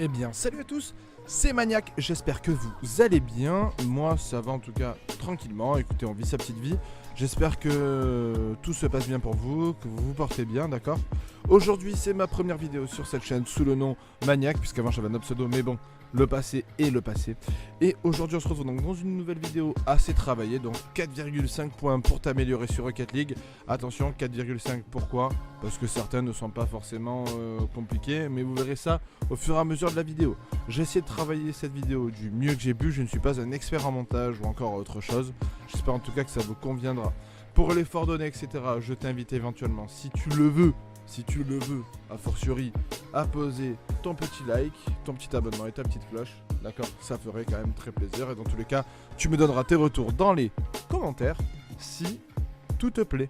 Eh bien, salut à tous, c'est Maniac, j'espère que vous allez bien. Moi, ça va en tout cas tranquillement. Écoutez, on vit sa petite vie. J'espère que tout se passe bien pour vous, que vous vous portez bien, d'accord? Aujourd'hui, c'est ma première vidéo sur cette chaîne sous le nom Maniac, puisqu'avant j'avais un autre pseudo, mais bon, le passé est le passé. Et aujourd'hui, on se retrouve donc dans une nouvelle vidéo assez travaillée, donc 4,5 points pour t'améliorer sur Rocket League. Attention, 4,5, pourquoi? Parce que certains ne sont pas forcément compliqués, mais vous verrez ça au fur et à mesure de la vidéo. J'ai essayé de travailler cette vidéo du mieux que j'ai pu, je ne suis pas un expert en montage ou encore autre chose. J'espère en tout cas que ça vous conviendra. Pour l'effort donné, etc., je t'invite éventuellement, si tu le veux, a fortiori, à poser ton petit like, ton petit abonnement et ta petite cloche, d'accord? Ça ferait quand même très plaisir et dans tous les cas, tu me donneras tes retours dans les commentaires si tout te plaît.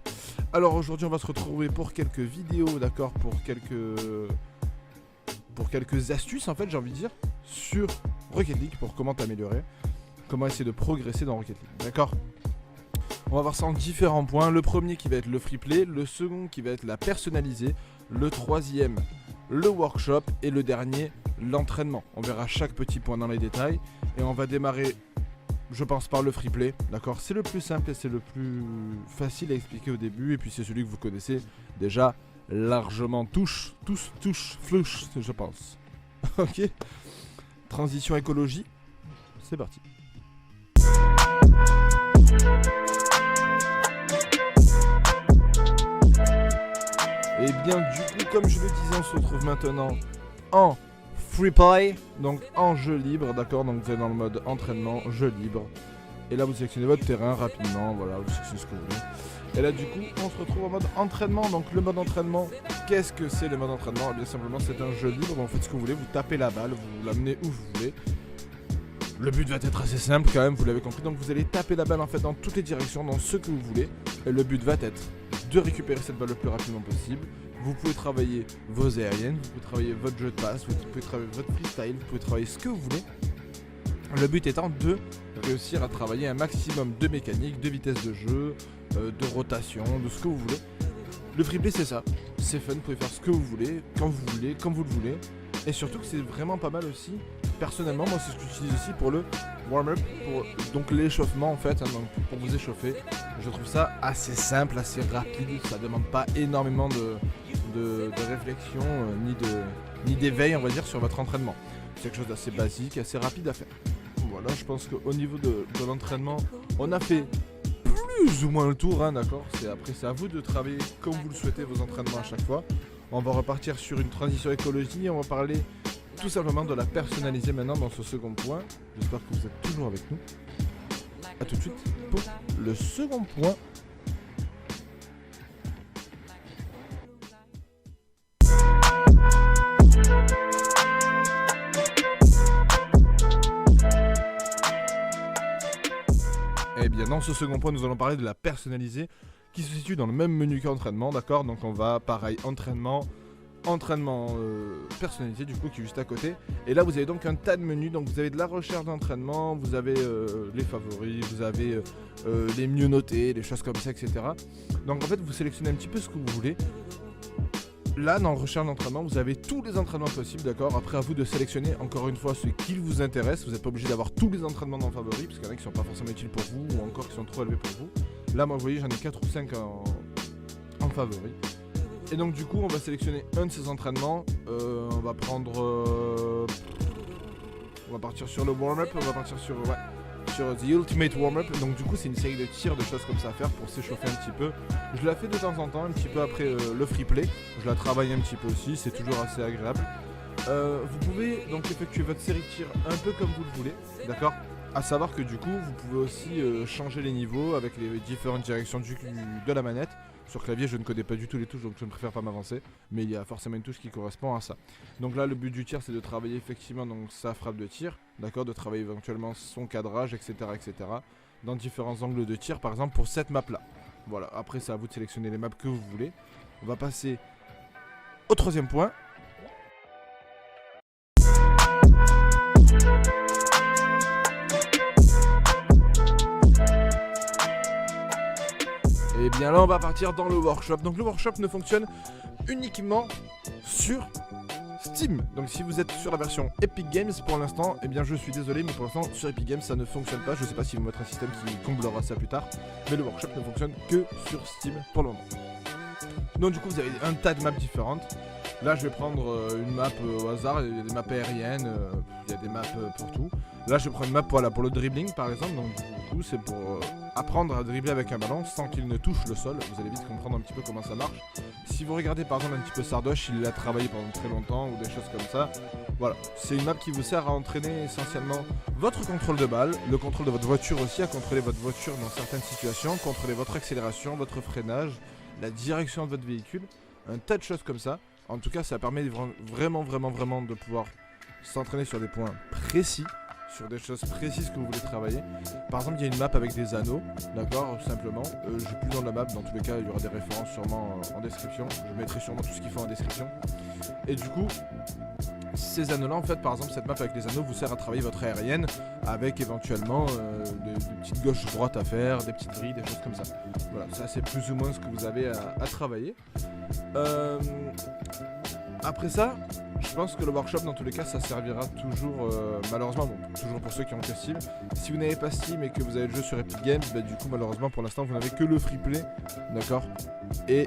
Alors aujourd'hui, on va se retrouver pour quelques vidéos, d'accord? Pour quelques astuces, en fait, j'ai envie de dire, sur Rocket League, pour comment t'améliorer, comment essayer de progresser dans Rocket League, d'accord? On va voir ça en différents points. Le premier qui va être le free play, le second qui va être la personnalisée, le troisième le workshop et le dernier l'entraînement. On verra chaque petit point dans les détails et on va démarrer, je pense, par le free play, d'accord? C'est le plus simple et c'est le plus facile à expliquer au début et puis c'est celui que vous connaissez déjà largement tous, flouche, je pense. Ok. Transition écologie, c'est parti. Et bien du coup, comme je le disais, on se retrouve maintenant en free play, donc en jeu libre, d'accord? Donc vous êtes dans le mode entraînement, jeu libre. Et là vous sélectionnez votre terrain rapidement, voilà, vous sélectionnez ce que vous voulez. Et là du coup, on se retrouve en mode entraînement. Donc le mode entraînement, qu'est-ce que c'est le mode entraînement? Eh bien simplement c'est un jeu libre, vous faites ce que vous voulez, vous tapez la balle, vous l'amenez où vous voulez. Le but va être assez simple quand même, vous l'avez compris, donc vous allez taper la balle en fait dans toutes les directions, dans ce que vous voulez. Et le but va être de récupérer cette balle le plus rapidement possible. Vous pouvez travailler vos aériennes, vous pouvez travailler votre jeu de passe, vous pouvez travailler votre freestyle, vous pouvez travailler ce que vous voulez. Le but étant de réussir à travailler un maximum de mécanique, de vitesse de jeu, de rotation, de ce que vous voulez. Le free play c'est ça, c'est fun, vous pouvez faire ce que vous voulez, quand vous voulez, comme vous le voulez. Et surtout que c'est vraiment pas mal aussi. Personnellement, moi c'est ce que j'utilise aussi pour le warm-up, donc l'échauffement en fait, hein, donc pour vous échauffer. Je trouve ça assez simple, assez rapide, ça demande pas énormément de réflexion ni d'éveil on va dire sur votre entraînement. C'est quelque chose d'assez basique, assez rapide à faire. Voilà, je pense qu'au niveau de l'entraînement, on a fait plus ou moins le tour, hein, d'accord? Après c'est à vous de travailler comme vous le souhaitez vos entraînements à chaque fois. On va repartir sur une transition écologie et on va parler tout simplement de la personnaliser maintenant dans ce second point. J'espère que vous êtes toujours avec nous. A tout de suite pour le second point. Et bien dans ce second point, nous allons parler de la personnaliser qui se situe dans le même menu qu'entraînement, d'accord? Donc on va, pareil, entraînement personnalisé du coup qui est juste à côté. Et là vous avez donc un tas de menus, donc vous avez de la recherche d'entraînement, vous avez les favoris, vous avez les mieux notés, des choses comme ça, etc. Donc en fait vous sélectionnez un petit peu ce que vous voulez. Là dans recherche d'entraînement vous avez tous les entraînements possibles, d'accord? Après à vous de sélectionner encore une fois ce qui vous intéresse. Vous n'êtes pas obligé d'avoir tous les entraînements dans favoris parce qu'il y en a qui sont pas forcément utiles pour vous ou encore qui sont trop élevés pour vous. Là moi vous voyez j'en ai 4 ou 5 en favoris. Et donc du coup on va sélectionner un de ces entraînements. On va prendre on va partir sur le warm-up. On va partir sur The Ultimate Warm-up. Donc du coup c'est une série de tirs, de choses comme ça à faire pour s'échauffer un petit peu. Je la fais de temps en temps, un petit peu après le free play. Je la travaille un petit peu aussi, c'est toujours assez agréable. Vous pouvez donc effectuer votre série de tirs un peu comme vous le voulez, d'accord? A savoir que du coup vous pouvez aussi changer les niveaux avec les différentes directions de la manette. Sur clavier je ne connais pas du tout les touches donc je ne préfère pas m'avancer. Mais il y a forcément une touche qui correspond à ça. Donc là le but du tir c'est de travailler effectivement donc sa frappe de tir, d'accord? De travailler éventuellement son cadrage, etc., dans différents angles de tir par exemple pour cette map là. Voilà, après c'est à vous de sélectionner les maps que vous voulez. On va passer au troisième point. Et bien là on va partir dans le workshop. Donc le workshop ne fonctionne uniquement sur Steam. Donc si vous êtes sur la version Epic Games pour l'instant, eh bien je suis désolé, mais pour l'instant sur Epic Games ça ne fonctionne pas. Je sais pas s'ils vont mettre un système qui comblera ça plus tard, mais le workshop ne fonctionne que sur Steam pour le moment. Donc du coup vous avez un tas de maps différentes. Là je vais prendre une map au hasard, il y a des maps aériennes, il y a des maps pour tout. Là je vais prendre une map voilà, pour le dribbling par exemple, donc du coup c'est pour apprendre à dribbler avec un ballon sans qu'il ne touche le sol. Vous allez vite comprendre un petit peu comment ça marche. Si vous regardez par exemple un petit peu Sardoche, il l'a travaillé pendant très longtemps ou des choses comme ça. Voilà, c'est une map qui vous sert à entraîner essentiellement votre contrôle de balle, le contrôle de votre voiture aussi, à contrôler votre voiture dans certaines situations, contrôler votre accélération, votre freinage, la direction de votre véhicule, un tas de choses comme ça. En tout cas, ça permet vraiment de pouvoir s'entraîner sur des points précis, sur des choses précises que vous voulez travailler. Par exemple, il y a une map avec des anneaux, d'accord, simplement. J'ai plus dans la map, dans tous les cas, il y aura des références sûrement en description. Je mettrai sûrement tout ce qu'il faut en description. Et du coup, ces anneaux-là, en fait, par exemple, cette map avec les anneaux vous sert à travailler votre aérienne avec éventuellement des petites gauches-droites à faire, des petites grilles, des choses comme ça. Voilà, ça c'est plus ou moins ce que vous avez à travailler. Après ça, je pense que le workshop dans tous les cas ça servira toujours, malheureusement, bon, toujours pour ceux qui ont que Steam. Si vous n'avez pas Steam et que vous avez le jeu sur Epic Games, bah, du coup malheureusement pour l'instant vous n'avez que le free play, d'accord, et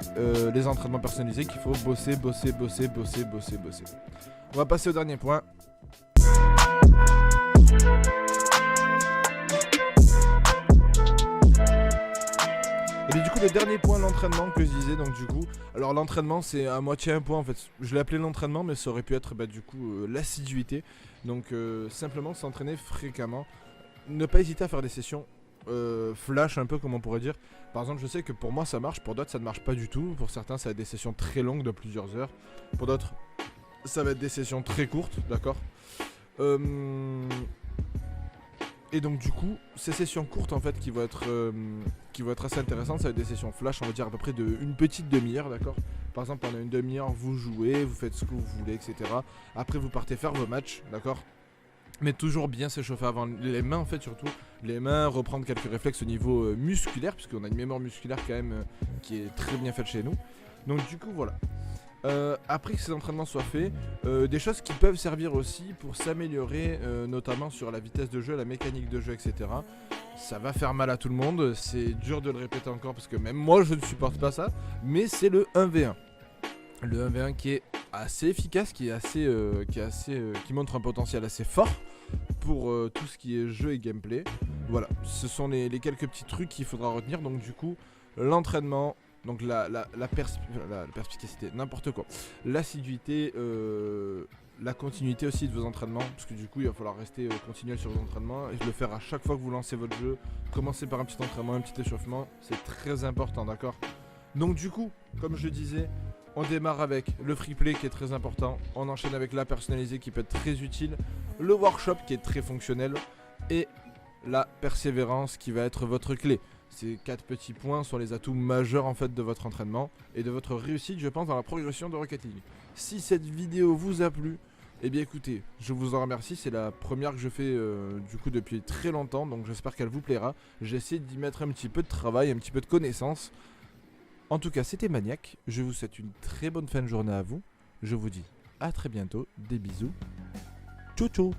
les entraînements personnalisés qu'il faut bosser. On va passer au dernier point. Et du coup le dernier point, l'entraînement que je disais, donc du coup, alors l'entraînement c'est à moitié un point en fait, je l'ai appelé l'entraînement mais ça aurait pu être du coup l'assiduité, donc simplement s'entraîner fréquemment, ne pas hésiter à faire des sessions flash un peu comme on pourrait dire. Par exemple je sais que pour moi ça marche, pour d'autres ça ne marche pas du tout, pour certains ça va être des sessions très longues de plusieurs heures, pour d'autres ça va être des sessions très courtes, d'accord. Et donc du coup, ces sessions courtes en fait qui vont être assez intéressantes, ça va être des sessions flash, on va dire à peu près une petite demi-heure, d'accord. Par exemple pendant une demi-heure vous jouez, vous faites ce que vous voulez, etc. Après vous partez faire vos matchs, d'accord. Mais toujours bien s'échauffer avant les mains en fait, surtout les mains, reprendre quelques réflexes au niveau musculaire, puisqu'on a une mémoire musculaire quand même qui est très bien faite chez nous. Donc du coup voilà. Après que ces entraînements soient faits, des choses qui peuvent servir aussi pour s'améliorer, notamment sur la vitesse de jeu, la mécanique de jeu, etc. Ça va faire mal à tout le monde, c'est dur de le répéter encore parce que même moi je ne supporte pas ça, mais c'est le 1v1. Le 1v1 qui est assez efficace, qui montre un potentiel assez fort pour tout ce qui est jeu et gameplay. Voilà, ce sont les quelques petits trucs qu'il faudra retenir. Donc du coup, l'entraînement, donc la perspicacité, n'importe quoi, l'assiduité, la continuité aussi de vos entraînements, parce que du coup il va falloir rester continuel sur vos entraînements et le faire à chaque fois que vous lancez votre jeu. Commencez par un petit entraînement, un petit échauffement, c'est très important, d'accord. Donc du coup, comme je disais, on démarre avec le free play qui est très important, on enchaîne avec la personnalisée qui peut être très utile, le workshop qui est très fonctionnel et la persévérance qui va être votre clé. Ces 4 petits points sont les atouts majeurs en fait de votre entraînement et de votre réussite, je pense, dans la progression de Rocket League. Si cette vidéo vous a plu, eh bien écoutez, je vous en remercie, c'est la première que je fais du coup depuis très longtemps, donc j'espère qu'elle vous plaira. J'essaie d'y mettre un petit peu de travail, un petit peu de connaissances. En tout cas, c'était Maniac, je vous souhaite une très bonne fin de journée à vous. Je vous dis à très bientôt, des bisous. Ciao ciao.